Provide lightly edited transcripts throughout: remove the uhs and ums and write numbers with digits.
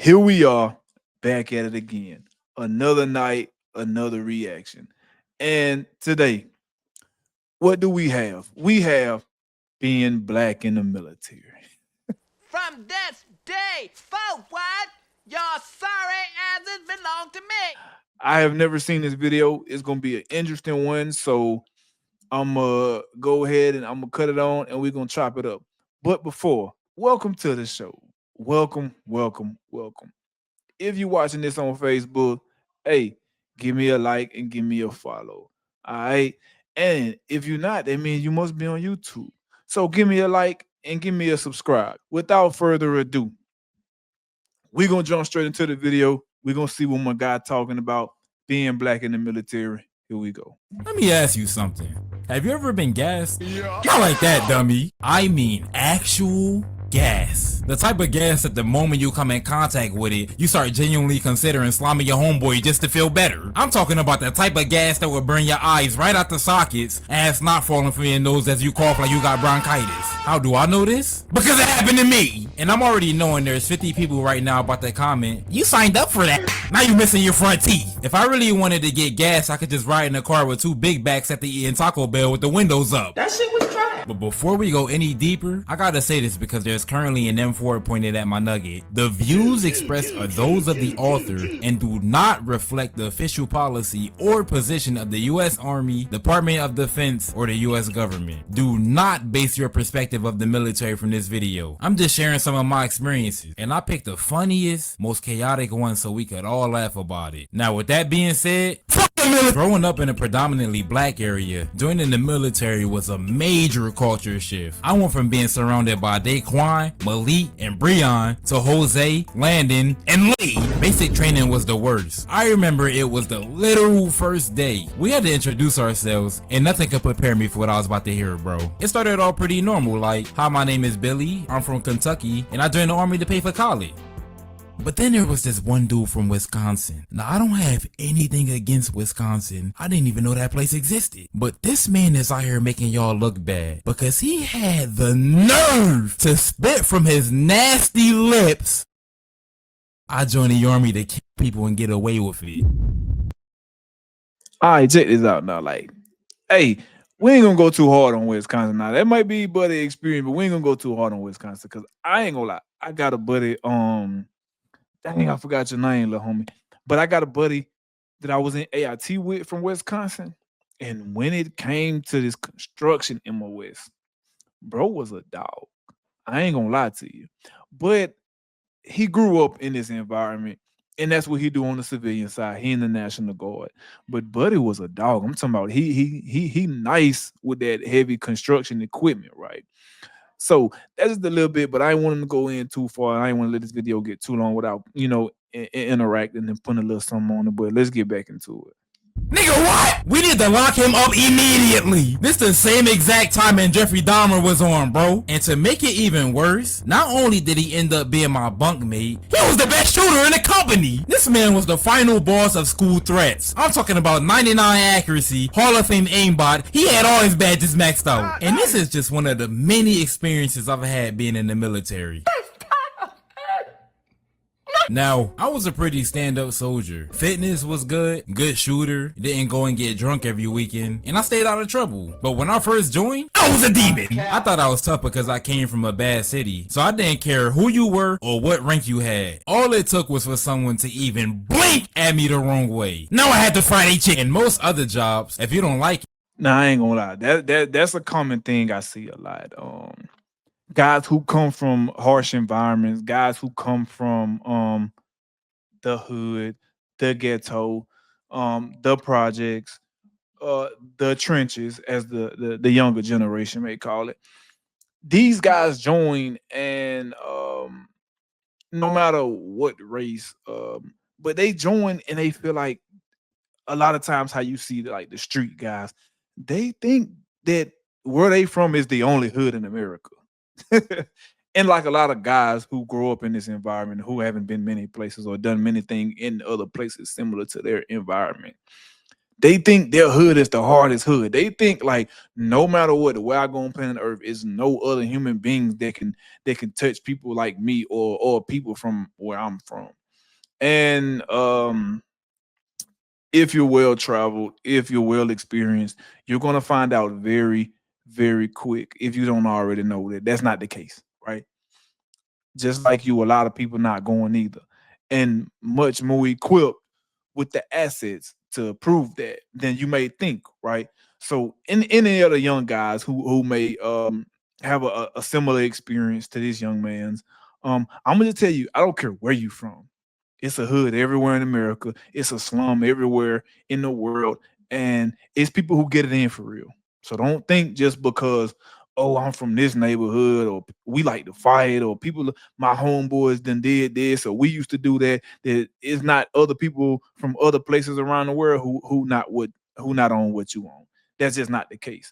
Here we are back at it again. Another night, another reaction. And today, what do we have? We have being black in the military. From this day forward, your sorry asses belong to me. I have never seen this video. It's going to be an interesting one. So I'm going to go ahead and I'm going to cut it on and we're going to chop it up. But before, welcome to the show. Welcome, welcome, welcome. If you're watching this on Facebook, hey, give me a like and give me a follow. All right. And if you're not, that means you must be on YouTube. So give me a like and give me a subscribe. Without further ado, we're gonna jump straight into the video. We're gonna see what my guy talking about being black in the military. Here we go. Let me ask you something. Have you ever been gassed? Not like that, dummy. I mean actual gas. The type of gas that the moment you come in contact with it, you start genuinely considering slamming your homeboy just to feel better. I'm talking about the type of gas that will burn your eyes right out the sockets and it's not falling from your nose as you cough like you got bronchitis. How do I know this? Because it happened to me. And I'm already knowing there's 50 people right now about to comment, you signed up for that. Now you missing your front teeth. If I really wanted to get gas, I could just ride in a car with two big backs at the eating Taco Bell with the windows up. That shit was trash. But before we go any deeper, I gotta say this because there's currently an M4 pointed at my nugget. The views expressed are those of the author and do not reflect the official policy or position of the US Army, Department of Defense, or the US government. Do not base your perspective of the military from this video. I'm just sharing some of my experiences, and I picked the funniest, most chaotic one so we could all laugh about it. Now with that being said, growing up in a predominantly black area, joining the military was a major culture shift. I went from being surrounded by Daquan, Malik, and Breon to Jose, Landon, and Lee. Basic training was the worst. I remember it was the literal first day. We had to introduce ourselves, and nothing could prepare me for what I was about to hear, bro. It started all pretty normal, like, hi, my name is Billy, I'm from Kentucky, and I joined the Army to pay for college. But then there was this one dude from Wisconsin. Now, I don't have anything against Wisconsin. I didn't even know that place existed. But this man is out here making y'all look bad because he had the nerve to spit from his nasty lips. I joined the army to kill people and get away with it. All right, check this out now. Like, hey, we ain't gonna go too hard on Wisconsin now. That might be buddy experience, but we ain't gonna go too hard on Wisconsin because I ain't gonna lie. I got a buddy, dang, I forgot your name, little homie. But I got a buddy that I was in AIT with from Wisconsin. And when it came to this construction MOS, bro was a dog. I ain't gonna lie to you. But he grew up in this environment, and that's what he do on the civilian side. He in the National Guard. But Buddy was a dog. I'm talking about he nice with that heavy construction equipment, right? So that's just a little bit, but I didn't want him to go in too far. I didn't want to let this video get too long without, interacting and putting a little something on it. But let's get back into it. Nigga, what? We need to lock him up immediately. This the same exact time and Jeffrey Dahmer was on, bro. And to make it even worse, not only did he end up being my bunkmate, he was the best shooter in the company. This man was the final boss of school threats. I'm talking about 99 accuracy, Hall of Fame aimbot. He had all his badges maxed out. And this is just one of the many experiences I've had being in the military. Now, I was a pretty stand-up soldier. Fitness was good, good shooter, didn't go and get drunk every weekend, and I stayed out of trouble. But when I first joined, I was a demon. I thought I was tough because I came from a bad city, so I didn't care who you were or what rank you had. All it took was for someone to even blink at me the wrong way. Now I had to fight a chick. In most other jobs, if you don't like it, Nah, I ain't gonna lie. That's a common thing I see a lot. Guys who come from harsh environments, guys who come from the hood, the ghetto, the projects, the trenches, as the younger generation may call it. These guys join, and no matter what race, but they join and they feel like a lot of times how you see like the street guys, they think that where they from is the only hood in America. And like a lot of guys who grow up in this environment who haven't been many places or done many things in other places similar to their environment, They think their hood is the hardest hood. They think like no matter what, the way I go on planet Earth is no other human beings that can touch people like me or people from where I'm from. And if you're well traveled, if you're well experienced, you're gonna find out very, very quick if you don't already know that that's not the case, right? Just like you, a lot of people not going either, and much more equipped with the assets to prove that than you may think, right? So, in any other young guys who may have a similar experience to this young man's, I'm gonna tell you, I don't care where you from. It's a hood everywhere in America. It's a slum everywhere in the world, and it's people who get it in for real. So don't think just because I'm from this neighborhood or we like to fight or people my homeboys done did this or we used to do that. That is not other people from other places around the world who not on what you on. That's just not the case.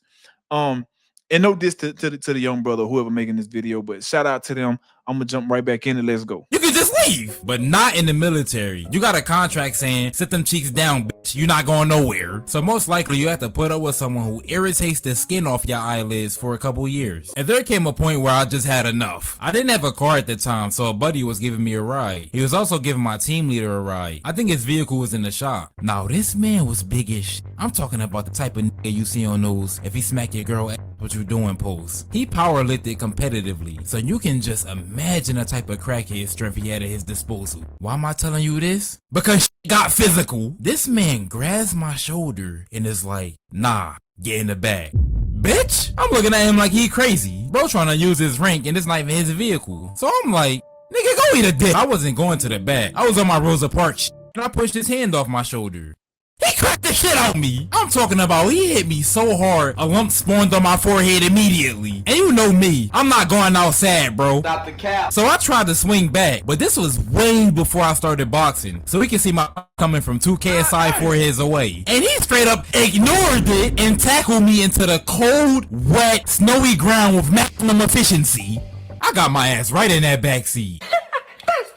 Um, and no diss to the young brother, whoever making this video, but shout out to them. I'm gonna jump right back in and let's go. You can just leave, but not in the military. You got a contract saying, sit them cheeks down, bitch. You're not going nowhere. So most likely you have to put up with someone who irritates the skin off your eyelids for a couple years. And there came a point where I just had enough. I didn't have a car at the time, so a buddy was giving me a ride. He was also giving my team leader a ride. I think his vehicle was in the shop. Now this man was big-ish. I'm talking about the type of nigga you see on those, if he smack your girl ass, what you doing posts. He power lifted competitively, so you can just imagine the type of crackhead strength he had at his disposal. Why am I telling you this? Because shit got physical. This man grabs my shoulder and is like, nah, get in the back. Bitch, I'm looking at him like he crazy. Bro trying to use his rank and it's not even his vehicle. So I'm like, nigga, go eat a dick. I wasn't going to the back. I was on my Rosa Parks and I pushed his hand off my shoulder. He cracked the shit out of me. I'm talking about he hit me so hard, a lump spawned on my forehead immediately. And you know me, I'm not going outside, bro. Stop the cap. So I tried to swing back, but this was way before I started boxing. So we can see my coming from 2 KSI foreheads away. And he straight up ignored it and tackled me into the cold, wet, snowy ground with maximum efficiency. I got my ass right in that backseat.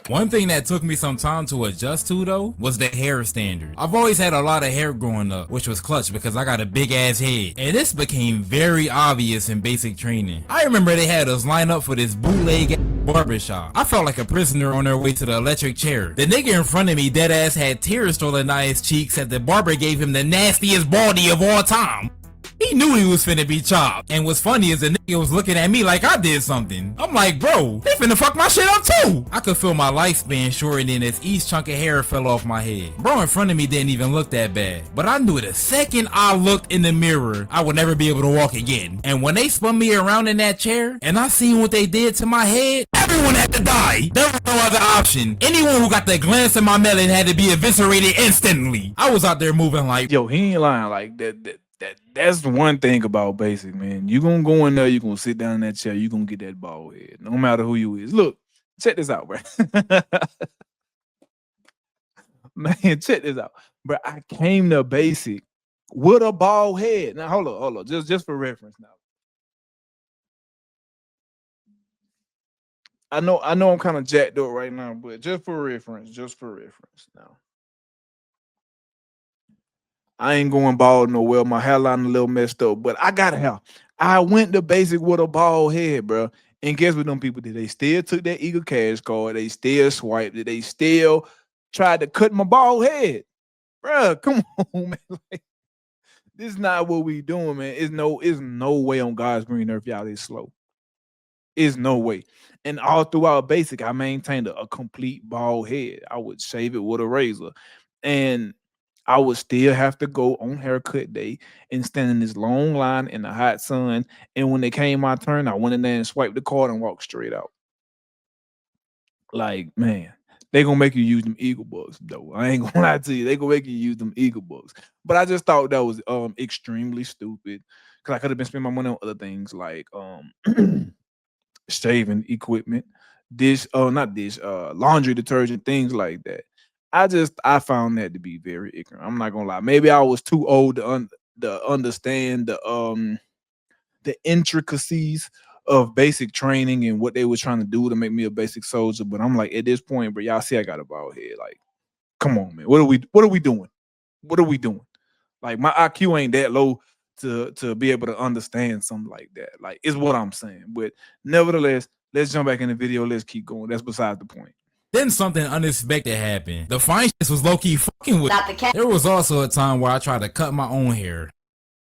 One thing that took me some time to adjust to though was the hair standard. I've always had a lot of hair growing up, which was clutch because I got a big ass head. And this became very obvious in basic training. I remember they had us line up for this bootleg barbershop. I felt like a prisoner on their way to the electric chair. The nigga in front of me dead ass had tears strolling down his cheeks as the barber gave him the nastiest baldy of all time. He knew he was finna be chopped. And what's funny is the nigga was looking at me like I did something. I'm like, bro, they finna fuck my shit up too. I could feel my lifespan shortening as each chunk of hair fell off my head. Bro in front of me didn't even look that bad. But I knew the second I looked in the mirror, I would never be able to walk again. And when they spun me around in that chair, and I seen what they did to my head, everyone had to die. There was no other option. Anyone who got the glance in my melon had to be eviscerated instantly. I was out there moving like, Yo, he ain't lying. Like that's the one thing about basic, man. You gonna go in there, you gonna sit down in that chair, you gonna get that bald head, no matter who you is. Look, check this out, bro. Man, check this out, bro. I came to basic with a bald head. Now hold on, just for reference. Now, I know I'm kind of jacked up right now, but just for reference, now. I ain't going bald no well. My hairline a little messed up, but I got hair. I went to basic with a bald head, bro. And guess what them people did? They still took that Eagle Cash card. They still swiped it. They still tried to cut my bald head. Bro, come on, man. Like, this is not what we doing, man. It's no way on God's green earth y'all this slow. Is no way. And all throughout basic, I maintained a complete bald head. I would shave it with a razor. And I would still have to go on haircut day and stand in this long line in the hot sun. And when it came my turn, I went in there and swiped the card and walked straight out. Like, man, they gonna make you use them Eagle Bucks, though. I ain't gonna lie to you. They gonna make you use them Eagle Bucks. But I just thought that was extremely stupid. Cause I could have been spending my money on other things like shaving equipment, laundry detergent, things like that. I found that to be very ignorant. I'm not gonna lie. Maybe I was too old to understand the intricacies of basic training and what they were trying to do to make me a basic soldier. But I'm like, at this point, bro, y'all see I got a bald head. Like, come on, man. What are we doing? What are we doing? Like my IQ ain't that low to be able to understand something like that. Like is what I'm saying. But nevertheless, let's jump back in the video. Let's keep going. That's besides the point. Then something unexpected happened. The fine was low-key fucking with me. There was also a time where I tried to cut my own hair.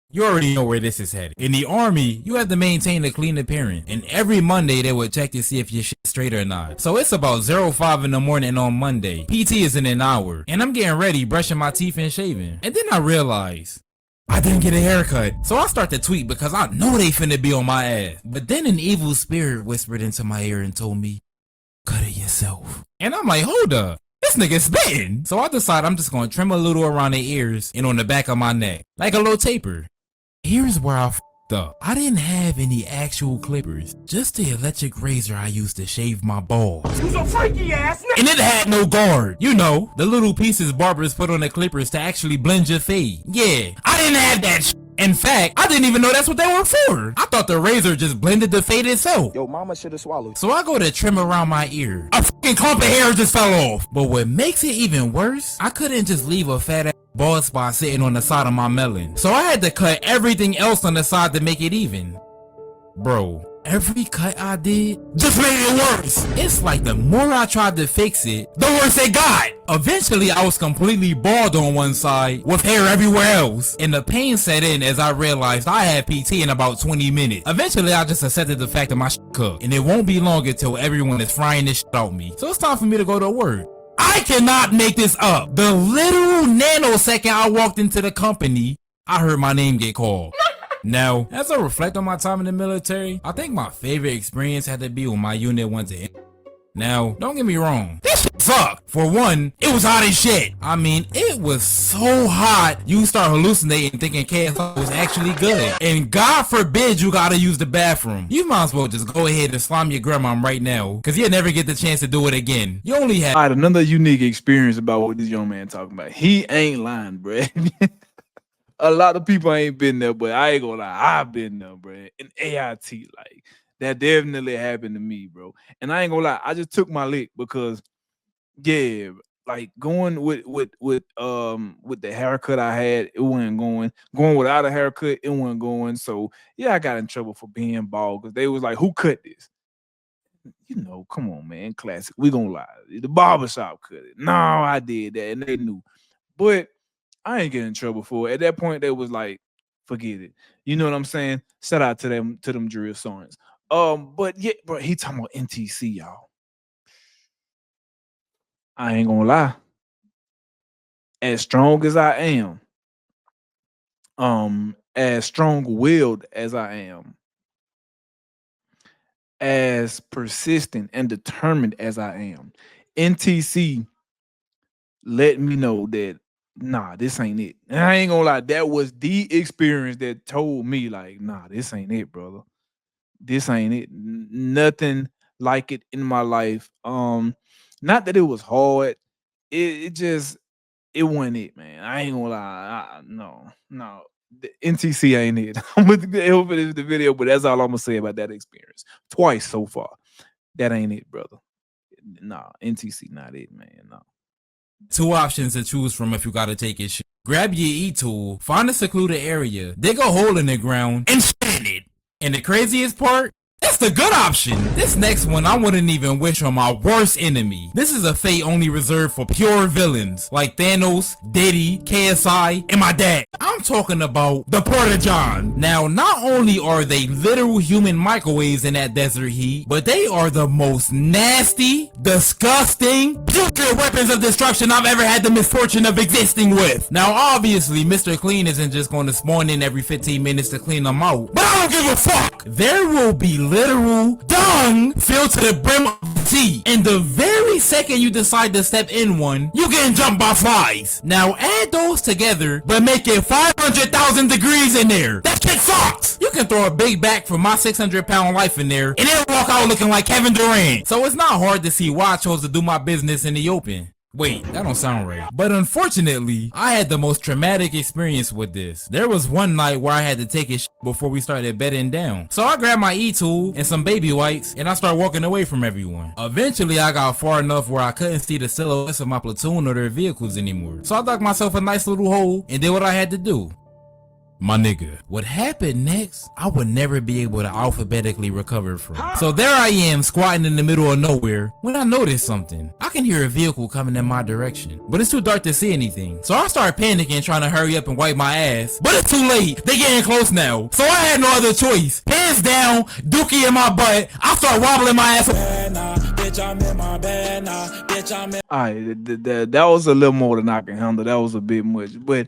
You already know where this is headed. In the army, you have to maintain a clean appearance, and every Monday they would check to see if your shit's straight or not. So it's about 05 in the morning on Monday. PT is in an hour, and I'm getting ready, brushing my teeth and shaving. And then I realized I didn't get a haircut. So I start to tweet because I know they finna be on my ass. But then an evil spirit whispered into my ear and told me, cut it yourself. And I'm like, hold up. This nigga's spitting. So I decide I'm just gonna trim a little around the ears and on the back of my neck, like a little taper. Here's where I f***ed up. I didn't have any actual clippers, just the electric razor I used to shave my balls. Who's a freaky ass nigga? And it had no guard. You know, the little pieces barbers put on the clippers to actually blend your fade. Yeah, I didn't have that shit. In fact, I didn't even know that's what they were for. I thought the razor just blended the fade itself. Yo, mama should have swallowed. So I go to trim around my ear. A fucking clump of hair just fell off. But what makes it even worse, I couldn't just leave a fat ass bald spot sitting on the side of my melon. So I had to cut everything else on the side to make it even. Bro, every cut I did just made it worse. It's like the more I tried to fix it, the worse it got. Eventually, I was completely bald on one side with hair everywhere else. And the pain set in as I realized I had PT in about 20 minutes. Eventually, I just accepted the fact that my shit cooked. And it won't be long until everyone is frying this shit out me. So it's time for me to go to work. I cannot make this up. The literal nanosecond I walked into the company, I heard my name get called. Now, as I reflect on my time in the military, I think my favorite experience had to be when my unit went to. Now, don't get me wrong, this shit sucked. For one, it was hot as shit. I mean, it was so hot, you start hallucinating thinking KSI was actually good. And God forbid you gotta use the bathroom. You might as well just go ahead and slime your grandma right now, cause you'll never get the chance to do it again. You only have— All right, another unique experience about what this young man talking about. He ain't lying, bruh. A lot of people ain't been there, but I ain't gonna lie, I've been there, bruh. In AIT, like, that definitely happened to me, bro. And I ain't gonna lie, I just took my lick because, yeah, like going with the haircut I had, it wasn't going. Going without a haircut, it wasn't going. So yeah, I got in trouble for being bald because they was like, "Who cut this?" You know, come on, man, classic. We gonna lie, the barbershop cut it. No, I did that, and they knew. But I ain't getting in trouble for it. At that point, they was like, "Forget it." You know what I'm saying? Shout out to them drill sergeants. But yeah, bro, he talking about NTC, y'all. I ain't gonna lie. As strong as I am, as strong-willed as I am, as persistent and determined as I am, NTC let me know that nah, this ain't it. And I ain't gonna lie, that was the experience that told me, like, nah, this ain't it, brother. This ain't it. Nothing like it in my life. Not that it was hard. It just, it wasn't it, man. I ain't gonna lie. No. The NTC ain't it. I'm gonna help finish the video, but that's all I'm gonna say about that experience. Twice so far. That ain't it, brother. Nah, NTC not it, man. No. Two options to choose from if you gotta take it. Grab your e-tool, find a secluded area, dig a hole in the ground, and span it. And the craziest part? That's the good option. This next one I wouldn't even wish on my worst enemy. This is a fate only reserved for pure villains like Thanos, Diddy, KSI, and my dad. I'm talking about the Porta-John. Now, not only are they literal human microwaves in that desert heat, but they are the most nasty, disgusting, putrid weapons of destruction I've ever had the misfortune of existing with. Now, obviously, Mr. Clean isn't just going to spawn in every 15 minutes to clean them out, but I don't give a fuck. There will be literal dung filled to the brim of tea. And the very second you decide to step in one, you getting jumped by flies. Now add those together, but make it 500,000 degrees in there. That shit sucks. You can throw a big back from my 600-pound life in there, and it'll walk out looking like Kevin Durant. So it's not hard to see why I chose to do my business in the open. Wait, that don't sound right. But unfortunately, I had the most traumatic experience with this. There was one night where I had to take a before we started bedding down. So I grabbed my e-tool and some baby wipes and I started walking away from everyone. Eventually, I got far enough where I couldn't see the silhouettes of my platoon or their vehicles anymore. So I dug myself a nice little hole and did what I had to do. My nigga, what happened next, I would never be able to alphabetically recover from. So there I am, squatting in the middle of nowhere, when I noticed something. I can hear a vehicle coming in my direction, but it's too dark to see anything. So I start panicking, trying to hurry up and wipe my ass, but it's too late. They getting close now. So I had no other choice. Pants down, dookie in my butt, I start wobbling my ass. All right, that was a little more than I can handle. That was a bit much, but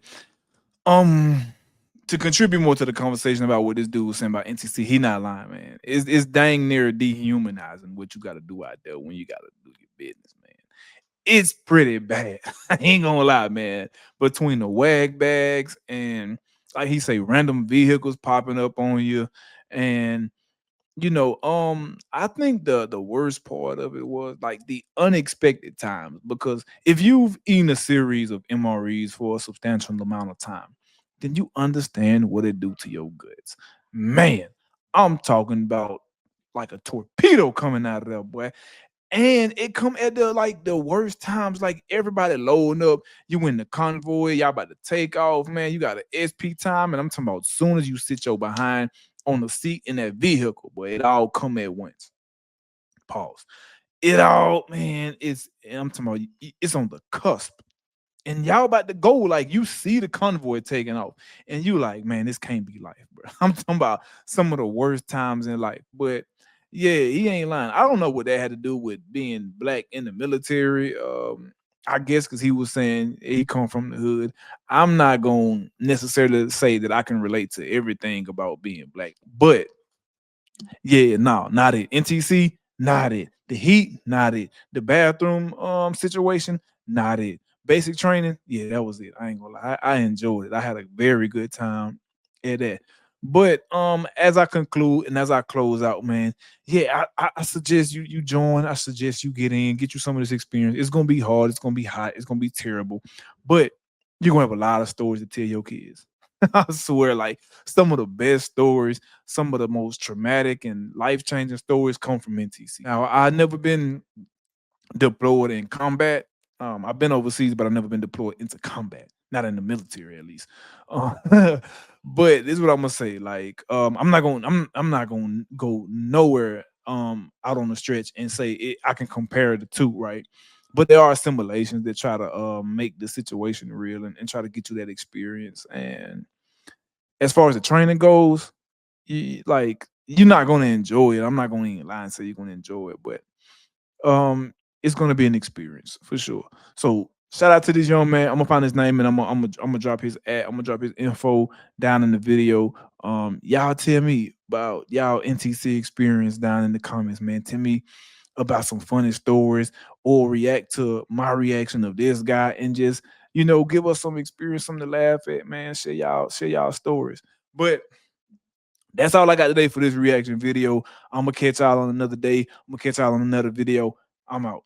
to contribute more to the conversation about what this dude was saying about NTC, he not lying, man. It's dang near dehumanizing what you got to do out there when you got to do your business, man. It's pretty bad. I ain't gonna lie, man. Between the wag bags and, like he say, random vehicles popping up on you, and I think the worst part of it was like the unexpected times, because if you've eaten a series of MREs for a substantial amount of time, then you understand what it do to your guts. Man, I'm talking about like a torpedo coming out of there, boy. And it come at the worst times, like everybody loading up. You in the convoy, y'all about to take off, man. You got an SP time, and I'm talking about as soon as you sit your behind on the seat in that vehicle, boy, it all come at once. Pause. It all, man, I'm talking about it's on the cusp. And y'all about to go, like you see the convoy taking off, and you like, man, this can't be life, bro. I'm talking about some of the worst times in life. But yeah, he ain't lying. I don't know what that had to do with being black in the military. I guess because he was saying he come from the hood. I'm not gonna necessarily say that I can relate to everything about being black, but yeah, no, not it. NTC, not it. The heat, not it. The bathroom situation, not it. Basic training, yeah, that was it. I ain't gonna lie. I enjoyed it. I had a very good time at that. But as I conclude and as I close out, man, yeah, I suggest you join. I suggest you get in, get you some of this experience. It's gonna be hard, it's gonna be hot, it's gonna be terrible, but you're gonna have a lot of stories to tell your kids. I swear, like some of the best stories, some of the most traumatic and life-changing stories come from NTC. Now, I've never been deployed in combat. I've been overseas, but I've never been deployed into combat, not in the military at least. Uh, but this is what I'm gonna say. Like, I'm not gonna go nowhere out on the stretch and say I can compare the two, right? But there are simulations that try to make the situation real and try to get you that experience. And as far as the training goes, you're not gonna enjoy it. I'm not gonna even lie and say you're gonna enjoy it, but it's gonna be an experience for sure. So shout out to this young man. I'm gonna find his name and I'm gonna drop his I'm gonna drop his info down in the video. Y'all tell me about y'all NTC experience down in the comments, man. Tell me about some funny stories or react to my reaction of this guy and just give us some experience, something to laugh at, man. Share y'all stories. But that's all I got today for this reaction video. I'm gonna catch y'all on another day. I'm gonna catch y'all on another video. I'm out.